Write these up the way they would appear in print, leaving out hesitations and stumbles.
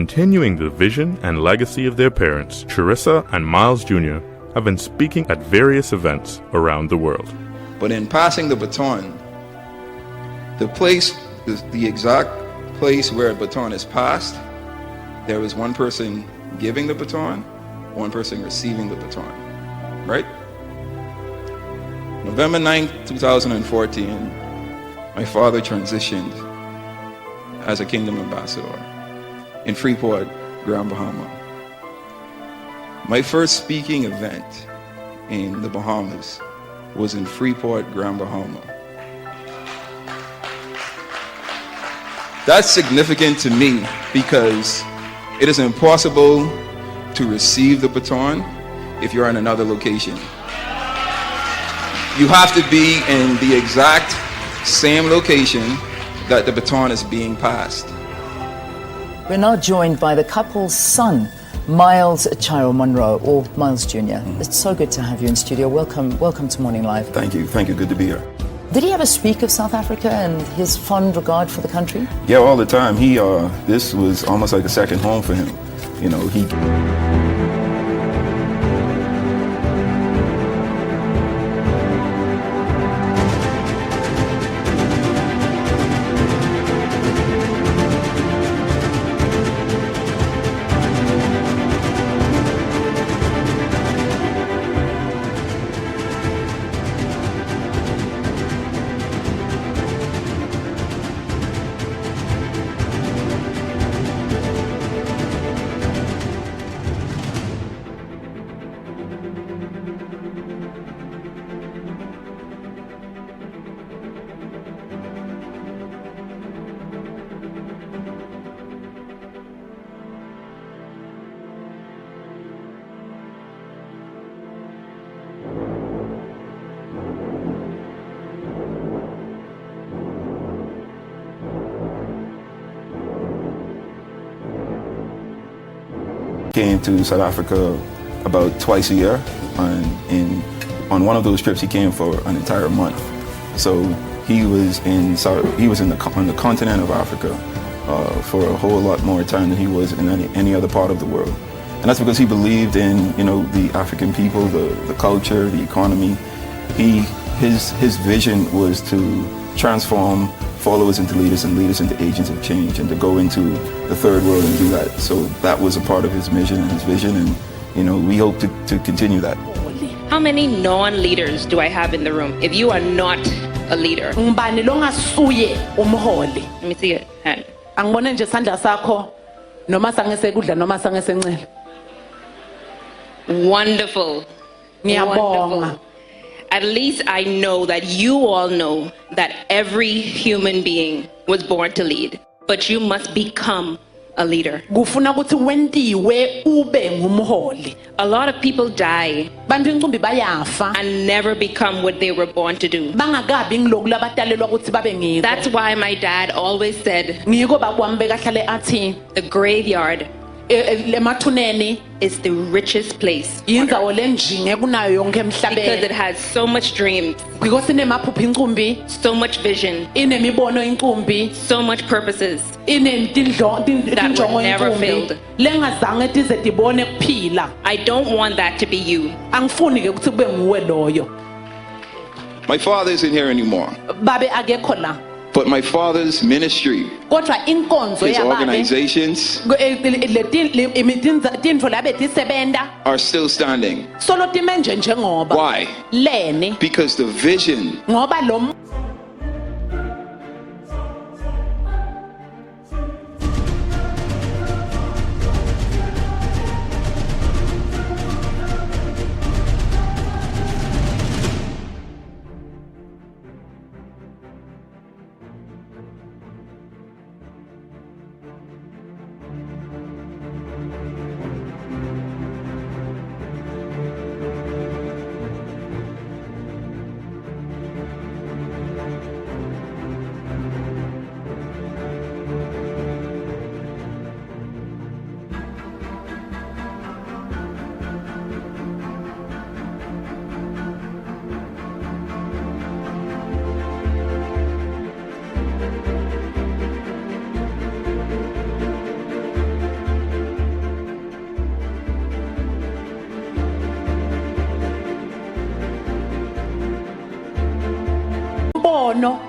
Continuing the vision and legacy of their parents, Charissa and Miles Jr. have been speaking at various events around the world. But in passing the baton, the exact place where a baton is passed, there is one person giving the baton, one person receiving the baton, right? November 9th, 2014, my father transitioned as a Kingdom Ambassador in Freeport, Grand Bahama. My first speaking event in the Bahamas was in Freeport, Grand Bahama. That's significant to me because it is impossible to receive the baton if you're in another location. You have to be in the exact same location that the baton is being passed. We're now joined by the couple's son, Miles Chiro Monroe, or Miles Jr. It's so good to have you in studio. Welcome to Morning Live. Thank you, good to be here. Did he ever speak of South Africa and his fond regard for the country? Yeah, all the time. This was almost like a second home for him. You know, he came to South Africa about twice a year, and on one of those trips he came for an entire month. So he was on the continent of Africa for a whole lot more time than he was in any other part of the world. And that's because he believed in, you know, the African people, the culture, the economy. His vision was to transform followers into leaders and leaders into agents of change, and to go into the third world and do that. So that was a part of his mission and his vision, and you know, we hope to continue that. How many non-leaders do I have in the room? If you are not a leader. Let me see it. Hand. Wonderful. Wonderful. At least I know that you all know that every human being was born to lead, but you must become a leader. A lot of people die and never become what they were born to do. That's why my dad always said the graveyard is the richest place because it has so much dreams, so much vision, so much purposes that were never filled. I don't want that to be you. My father isn't here anymore. But my father's ministry, his organizations are still standing. Why? Because the vision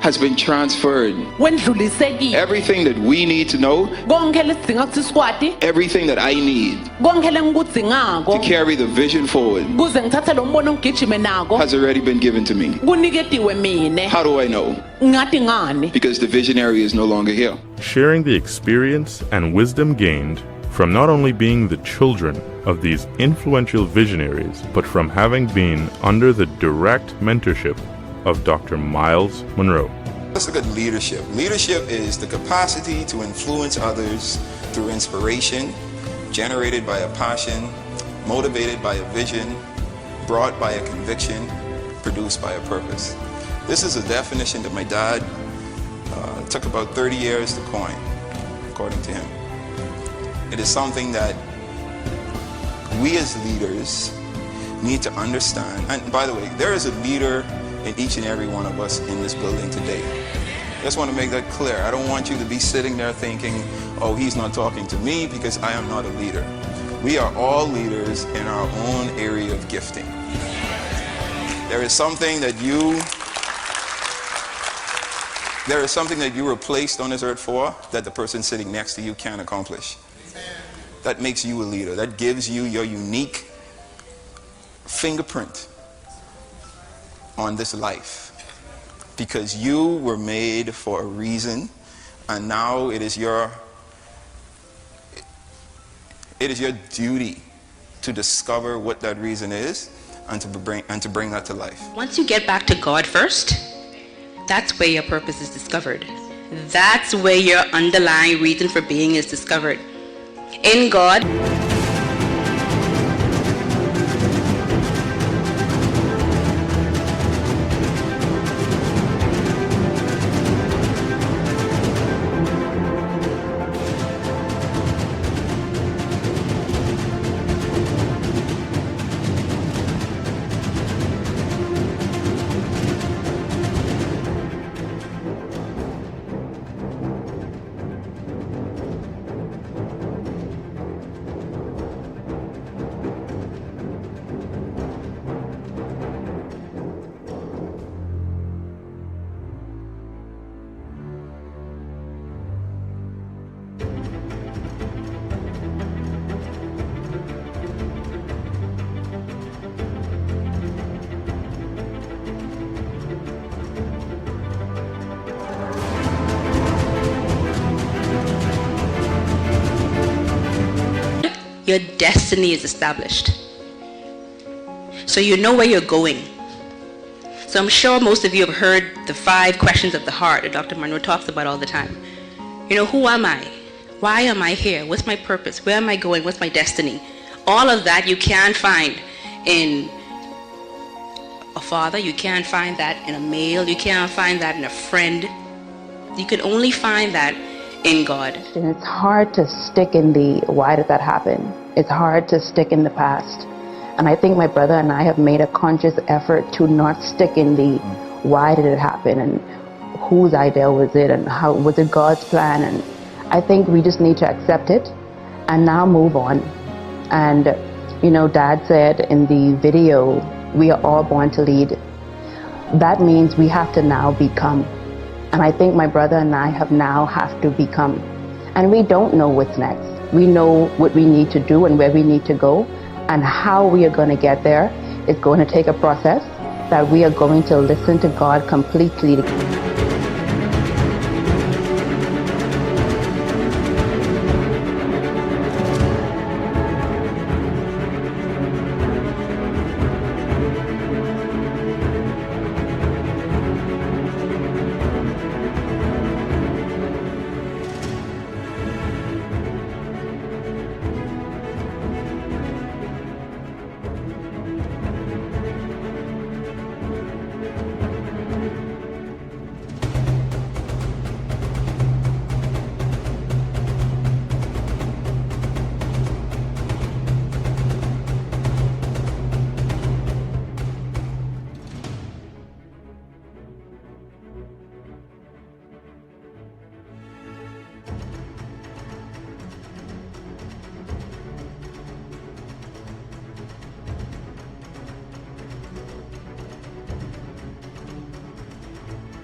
has been transferred. wendlulisekile Everything that we need to know, konke lesidinga ukuthi sikwati everything that I need konke lengikudzingako to carry the vision forward kuze ngithathe lo mbono ngigijime nako has already been given to me. kuniketiwe mine How do I know? ngathi ngani Because the visionary is no longer here. Sharing the experience and wisdom gained from not only being the children of these influential visionaries, but from having been under the direct mentorship of Dr. Myles Munroe. Let's look at leadership. Leadership is the capacity to influence others through inspiration, generated by a passion, motivated by a vision, brought by a conviction, produced by a purpose. This is a definition that my dad took about 30 years to coin, according to him. It is something that we as leaders need to understand. And by the way, there is a leader in each and every one of us in this building today. I just want to make that clear. I don't want you to be sitting there thinking, oh, he's not talking to me because I am not a leader. We are all leaders in our own area of gifting. There is something that you were placed on this earth for that the person sitting next to you can't accomplish. That makes you a leader. That gives you your unique fingerprint on this life. Because you were made for a reason, and now it is your duty to discover what that reason is and to bring that to life. Once you get back to God first, that's where your purpose is discovered. That's where your underlying reason for being is discovered. In God, your destiny is established. So you know where you're going. So I'm sure most of you have heard the 5 questions of the heart that Dr. Munroe talks about all the time. You know, who am I? Why am I here? What's my purpose? Where am I going? What's my destiny? All of that you can't find in a father. You can't find that in a male. You can't find that in a friend. You can only find that in God. And it's hard to stick in the why did that happen? It's hard to stick in the past. And I think my brother and I have made a conscious effort to not stick in the why did it happen and whose idea was it and how was it God's plan. And I think we just need to accept it and now move on. And you know, Dad said in the video, we are all born to lead. That means we have to now become. And I think my brother and I have to become. And we don't know what's next. We know what we need to do and where we need to go. And how we are going to get there is going to take a process that we are going to listen to God completely.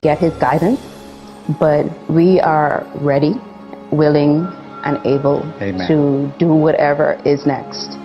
get his guidance, but we are ready, willing, and able Amen. to do whatever is next.